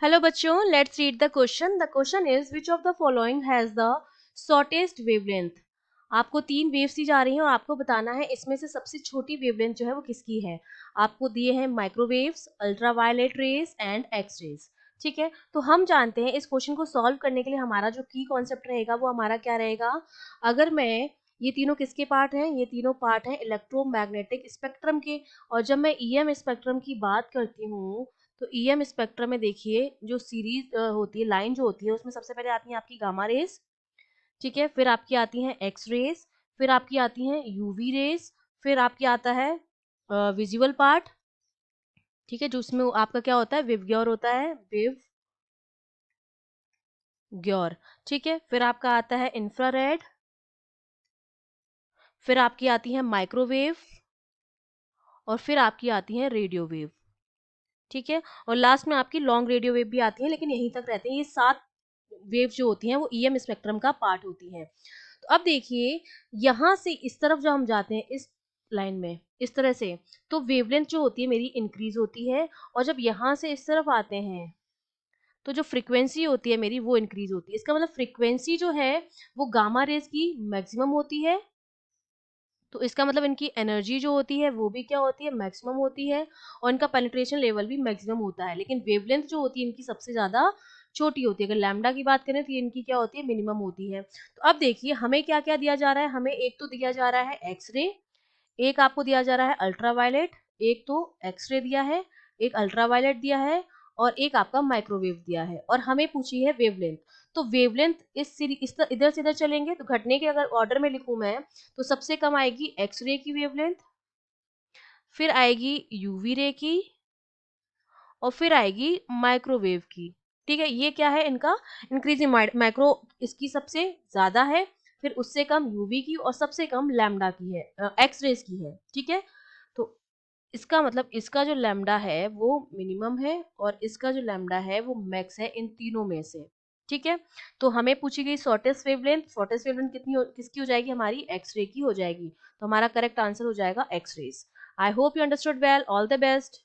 Hello बच्चों, let's read the question. The question is which of the following has the shortest wavelength. आपको तीन waves दी जा रही हैं और आपको बताना है इसमें से सबसे छोटी वेवलेंथ जो है वो किसकी है. आपको दिए हैं microwaves, ultraviolet rays and X rays. ठीक है, तो हम जानते हैं इस क्वेश्चन को सॉल्व करने के लिए हमारा जो की कॉन्सेप्ट रहेगा वो हमारा क्या रहेगा. अगर मैं ये तीनों किसके पार्ट हैं, ये तीनों पार्ट हैं इलेक्ट्रोमैग्नेटिक स्पेक्ट्रम के. और जब मैं ईएम स्पेक्ट्रम की बात करती हूँ तो ईएम स्पेक्ट्रम में देखिए जो सीरीज होती है, लाइन जो होती है उसमें सबसे पहले आती है आपकी गामा रेज. ठीक है, फिर आपकी आती हैं एक्स रेज, फिर आपकी आती हैं यूवी रेज, फिर आपकी आता है विजुअल पार्ट. ठीक है, जो उसमें आपका क्या होता है, विवग्योर होता है, विवग्योर. ठीक है, फिर आपका आता है इंफ्रारेड, फिर आपकी आती है माइक्रोवेव, और फिर आपकी आती है रेडियो वेव. ठीक है, और लास्ट में आपकी लॉन्ग रेडियो वेव भी आती है, लेकिन यहीं तक रहते हैं. ये 7 वेव जो होती हैं वो ईएम स्पेक्ट्रम का पार्ट होती हैं. तो अब देखिए, यहाँ से इस तरफ जो हम जाते हैं इस लाइन में इस तरह से, तो वेवलेंथ जो होती है मेरी इंक्रीज होती है. और जब यहाँ से इस तरफ आते हैं तो जो फ्रीक्वेंसी होती है मेरी वो इंक्रीज होती है. इसका मतलब फ्रीक्वेंसी जो है वो गामा रेज की मैक्सिमम होती है, तो इसका मतलब इनकी एनर्जी जो होती है वो भी क्या होती है, मैक्सिमम होती है. और इनका पेनिट्रेशन लेवल भी मैक्सिमम होता है. लेकिन वेवलेंथ जो होती है इनकी सबसे ज्यादा छोटी होती है. अगर लैम्डा की बात करें तो ये इनकी क्या होती है, मिनिमम होती है. तो अब देखिए हमें क्या क्या दिया जा रहा है. हमें एक तो दिया जा रहा है एक्सरे, एक आपको दिया जा रहा है अल्ट्रावायलेट, एक तो एक्सरे दिया है, एक अल्ट्रावायलेट दिया है, और एक आपका माइक्रोवेव दिया है. और हमें पूछी है वेवलेंथ. तो वेवलेंथ इधर से इधर चलेंगे तो घटने के अगर ऑर्डर में लिखूं मैं, तो सबसे कम आएगी एक्सरे की वेवलेंथ, फिर आएगी यूवी रे की, और फिर आएगी माइक्रोवेव की. ठीक है, ये क्या है इनका इंक्रीजिंग. माइक्रो इसकी सबसे ज्यादा है, फिर उससे कम यूवी की, और सबसे कम लैम्डा की है, एक्स रेज की है. ठीक है, तो इसका मतलब इसका जो लैम्डा है वो मिनिमम है और इसका जो लैम्डा है वो मैक्स है इन तीनों में से. ठीक है, तो हमें पूछी गई शॉर्टेस्ट वेवलेंथ. शॉर्टेस्ट वेवलेंथ किसकी हो जाएगी, हमारी एक्स रे की हो जाएगी. तो हमारा करेक्ट आंसर हो जाएगा X rays. I hope you understood well. All the best.